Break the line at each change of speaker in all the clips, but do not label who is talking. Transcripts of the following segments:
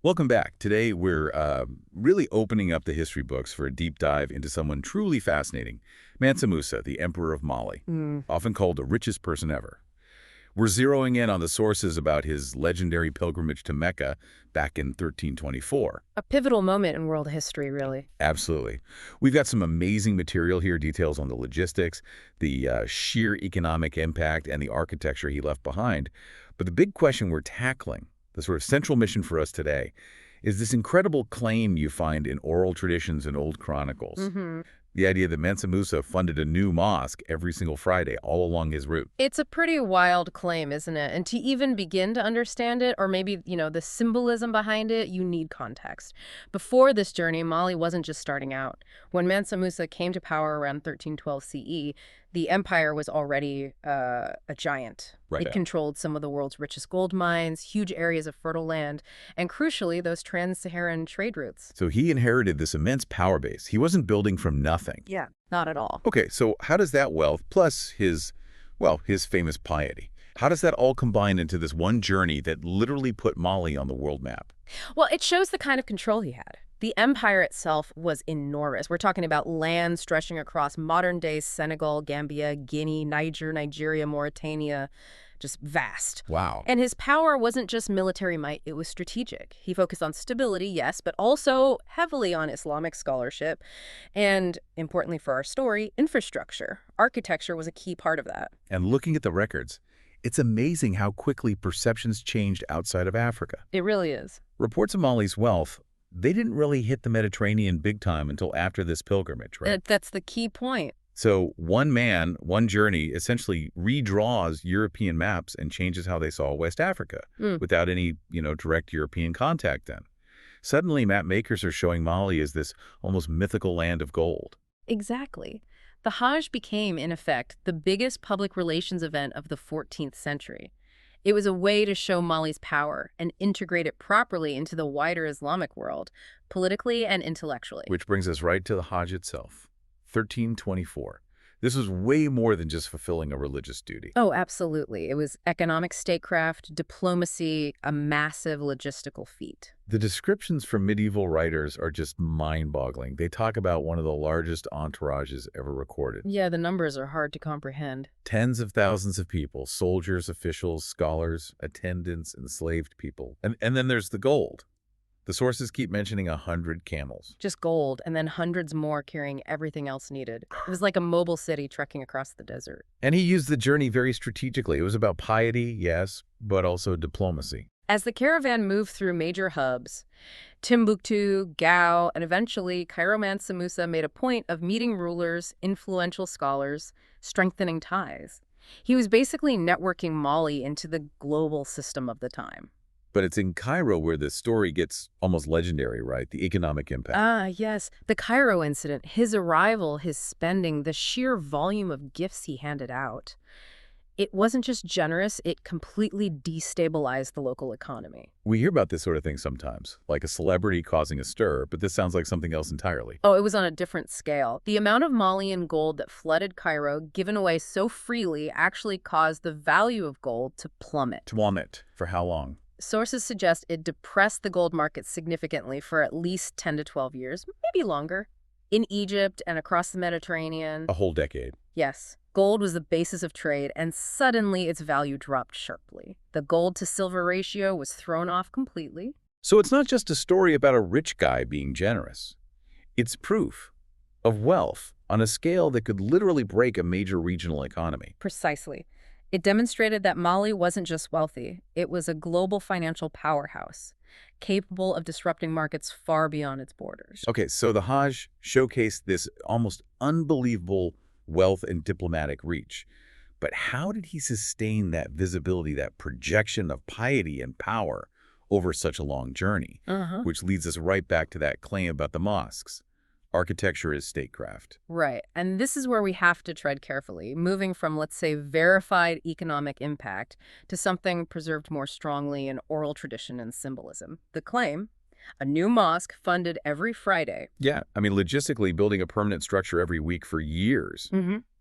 Welcome back. Today, we're really opening up the history books for a deep dive into someone truly fascinating, Mansa Musa, the Emperor of Mali, often called the richest person ever. We're zeroing in on the sources about his legendary pilgrimage to Mecca back in 1324.
A pivotal moment in world history, really.
Absolutely. We've got some amazing material here, details on the logistics, the sheer economic impact, and the architecture he left behind. But the big question we're tackling, the sort of central mission for us today, is this incredible claim you find in oral traditions and old chronicles. The idea that Mansa Musa funded a new mosque every single Friday all along his route.
It's a pretty wild claim, isn't it? And to even begin to understand it, or maybe, the symbolism behind it, you need context. Before this journey, Mali wasn't just starting out. When Mansa Musa came to power around 1312 CE, the empire was already a giant.
Right.
It controlled some of the world's richest gold mines, huge areas of fertile land, and crucially, those trans-Saharan trade routes.
So he inherited this immense power base. He wasn't building from nothing.
Yeah, not at all.
Okay, so how does that wealth, plus his famous piety, how does that all combine into this one journey that literally put Mali on the world map?
Well, it shows the kind of control he had. The empire itself was enormous. We're talking about land stretching across modern-day Senegal, Gambia, Guinea, Niger, Nigeria, Mauritania, just vast.
Wow.
And his power wasn't just military might, it was strategic. He focused on stability, yes, but also heavily on Islamic scholarship. And, importantly for our story, infrastructure. Architecture was a key part of that.
And looking at the records, it's amazing how quickly perceptions changed outside of Africa.
It really is.
Reports of Mali's wealth, they didn't really hit the Mediterranean big time until after this pilgrimage, right?
That's the key point.
So one man, one journey, essentially redraws European maps and changes how they saw West Africa without any, direct European contact then. Suddenly, map makers are showing Mali as this almost mythical land of gold.
Exactly. The Hajj became, in effect, the biggest public relations event of the 14th century. It was a way to show Mali's power and integrate it properly into the wider Islamic world, politically and intellectually.
Which brings us right to the Hajj itself, 1324. This was way more than just fulfilling a religious duty.
Oh, absolutely. It was economic statecraft, diplomacy, a massive logistical feat.
The descriptions from medieval writers are just mind-boggling. They talk about one of the largest entourages ever recorded.
Yeah, the numbers are hard to comprehend.
Tens of thousands of people, soldiers, officials, scholars, attendants, enslaved people. And then there's the gold. The sources keep mentioning 100 camels.
Just gold, and then hundreds more carrying everything else needed. It was like a mobile city trekking across the desert.
And he used the journey very strategically. It was about piety, yes, but also diplomacy.
As the caravan moved through major hubs, Timbuktu, Gao, and eventually Cairo, Mansa Musa made a point of meeting rulers, influential scholars, strengthening ties. He was basically networking Mali into the global system of the time.
But it's in Cairo where the story gets almost legendary, right? The economic impact.
Ah, yes. The Cairo incident, his arrival, his spending, the sheer volume of gifts he handed out. It wasn't just generous, it completely destabilized the local economy.
We hear about this sort of thing sometimes, like a celebrity causing a stir, but this sounds like something else entirely.
Oh, it was on a different scale. The amount of Malian gold that flooded Cairo, given away so freely, actually caused the value of gold to plummet.
Plummet? For how long?
Sources suggest it depressed the gold market significantly for at least 10 to 12 years, maybe longer. In Egypt and across the Mediterranean.
A whole decade.
Yes. Gold was the basis of trade, and suddenly its value dropped sharply. The gold-to-silver ratio was thrown off completely.
So it's not just a story about a rich guy being generous. It's proof of wealth on a scale that could literally break a major regional economy.
Precisely. It demonstrated that Mali wasn't just wealthy. It was a global financial powerhouse, capable of disrupting markets far beyond its borders.
Okay, so the Hajj showcased this almost unbelievable wealth and diplomatic reach. But how did he sustain that visibility, that projection of piety and power over such a long journey? Which leads us right back to that claim about the mosques. Architecture is statecraft.
Right. And this is where we have to tread carefully, moving from, let's say, verified economic impact to something preserved more strongly in oral tradition and symbolism. The claim, a new mosque funded every Friday.
Yeah, I mean, logistically, building a permanent structure every week for years.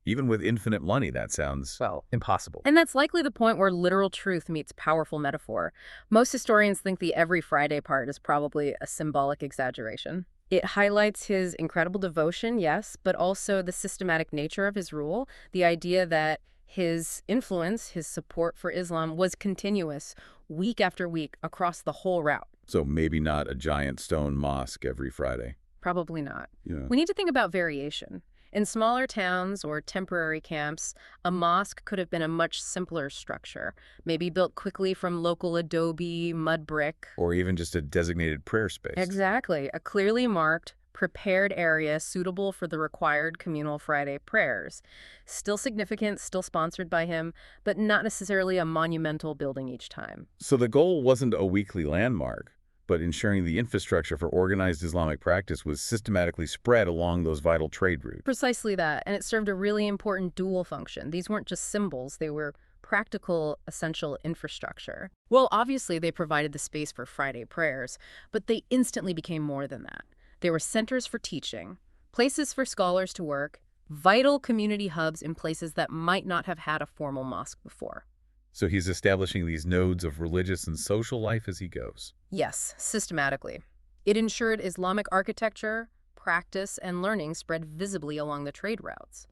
Even with infinite money, that sounds, well, impossible.
And that's likely the point where literal truth meets powerful metaphor. Most historians think the every Friday part is probably a symbolic exaggeration. It highlights his incredible devotion, yes, but also the systematic nature of his rule, the idea that his influence, his support for Islam was continuous, week after week, across the whole route.
So maybe not a giant stone mosque every Friday.
Probably not.
Yeah.
We need to think about variation. In smaller towns or temporary camps, a mosque could have been a much simpler structure, maybe built quickly from local adobe, mud brick.
Or even just a designated prayer space.
Exactly. A clearly marked, prepared area suitable for the required communal Friday prayers. Still significant, still sponsored by him, but not necessarily a monumental building each time.
So the goal wasn't a weekly landmark, but ensuring the infrastructure for organized Islamic practice was systematically spread along those vital trade routes.
Precisely that, and it served a really important dual function. These weren't just symbols, they were practical, essential infrastructure. Well, obviously they provided the space for Friday prayers, but they instantly became more than that. They were centers for teaching, places for scholars to work, vital community hubs in places that might not have had a formal mosque before.
So he's establishing these nodes of religious and social life as he goes.
Yes, systematically. It ensured Islamic architecture, practice, and learning spread visibly along the trade routes.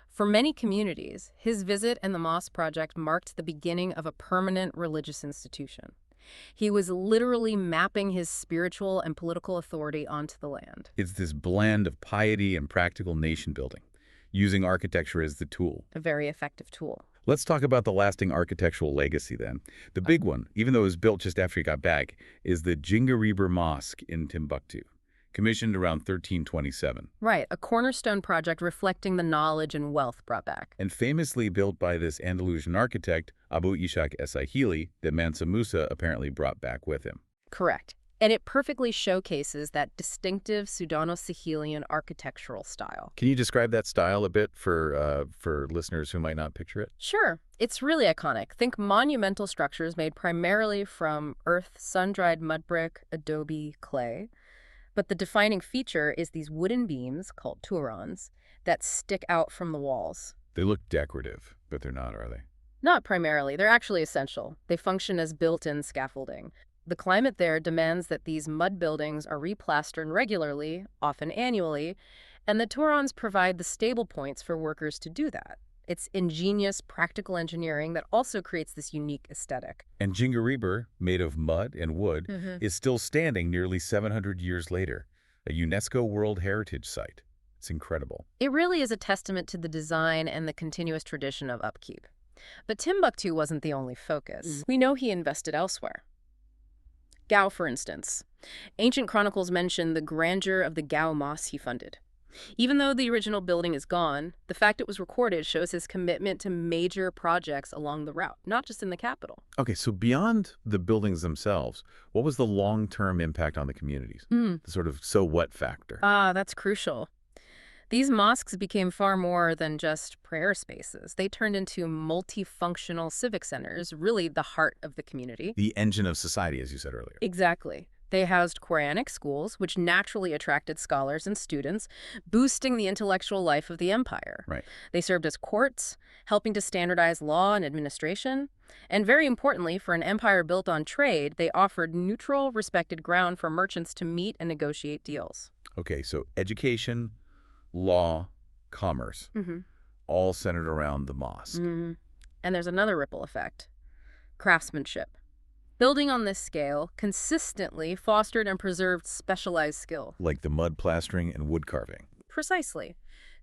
For many communities, his visit and the mosque project marked the beginning of a permanent religious institution. He was literally mapping his spiritual and political authority onto the land.
It's this blend of piety and practical nation building, using architecture as the tool.
A very effective tool.
Let's talk about the lasting architectural legacy then. The big one, even though it was built just after he got back, is the Djinguereber Mosque in Timbuktu, commissioned around 1327.
Right, a cornerstone project reflecting the knowledge and wealth brought back.
And famously built by this Andalusian architect, Abu Ishaq Esahili, that Mansa Musa apparently brought back with him.
Correct. And it perfectly showcases that distinctive Sudano-Sahelian architectural style.
Can you describe that style a bit for listeners who might not picture it?
Sure. It's really iconic. Think monumental structures made primarily from earth, sun-dried mud brick, adobe, clay. But the defining feature is these wooden beams, called tourons, that stick out from the walls.
They look decorative, but they're not, are they?
Not primarily. They're actually essential. They function as built-in scaffolding. The climate there demands that these mud buildings are replastered regularly, often annually, and the tourons provide the stable points for workers to do that. It's ingenious, practical engineering that also creates this unique aesthetic.
And Djinguereber, made of mud and wood, is still standing nearly 700 years later, a UNESCO World Heritage Site. It's incredible.
It really is a testament to the design and the continuous tradition of upkeep. But Timbuktu wasn't the only focus. We know he invested elsewhere. Gao, for instance. Ancient chronicles mention the grandeur of the Gao Mosque he funded. Even though the original building is gone, the fact it was recorded shows his commitment to major projects along the route, not just in the capital.
Okay, so beyond the buildings themselves, what was the long-term impact on the communities? The sort of so what factor?
That's crucial. These mosques became far more than just prayer spaces. They turned into multifunctional civic centers, really the heart of the community.
The engine of society, as you said earlier.
Exactly. They housed Quranic schools, which naturally attracted scholars and students, boosting the intellectual life of the empire.
Right.
They served as courts, helping to standardize law and administration. And very importantly, for an empire built on trade, they offered neutral, respected ground for merchants to meet and negotiate deals.
Okay, so education, law, commerce, all centered around the mosque.
And there's another ripple effect. Craftsmanship. Building on this scale consistently fostered and preserved specialized skill.
Like the mud plastering and wood carving.
Precisely.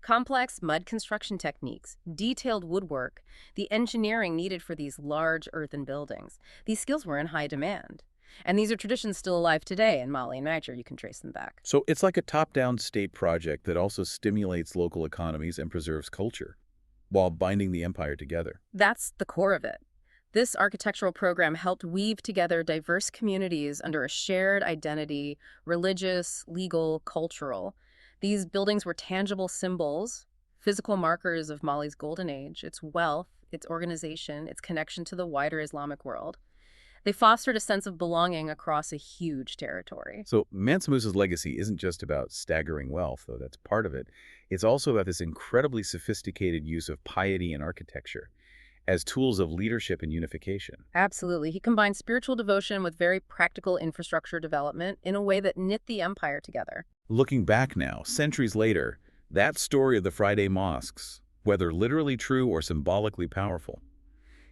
Complex mud construction techniques, detailed woodwork, the engineering needed for these large earthen buildings. These skills were in high demand. And these are traditions still alive today in Mali and Niger. You can trace them back.
So it's like a top-down state project that also stimulates local economies and preserves culture, while binding the empire together.
That's the core of it. This architectural program helped weave together diverse communities under a shared identity, religious, legal, cultural. These buildings were tangible symbols, physical markers of Mali's golden age, its wealth, its organization, its connection to the wider Islamic world. They fostered a sense of belonging across a huge territory.
So Mansa Musa's legacy isn't just about staggering wealth, though that's part of it. It's also about this incredibly sophisticated use of piety and architecture as tools of leadership and unification.
Absolutely. He combined spiritual devotion with very practical infrastructure development in a way that knit the empire together.
Looking back now, centuries later, that story of the Friday mosques, whether literally true or symbolically powerful,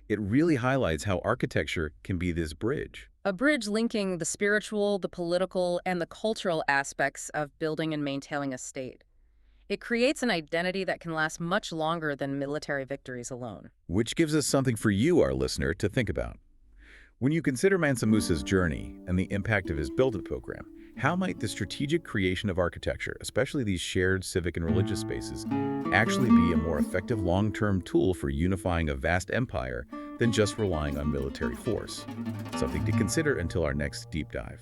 it really highlights how architecture can be this bridge.
A bridge linking the spiritual, the political, and the cultural aspects of building and maintaining a state. It creates an identity that can last much longer than military victories alone.
Which gives us something for you, our listener, to think about. When you consider Mansa Musa's journey and the impact of his Build It program, how might the strategic creation of architecture, especially these shared civic and religious spaces, actually be a more effective long-term tool for unifying a vast empire than just relying on military force? Something to consider until our next deep dive.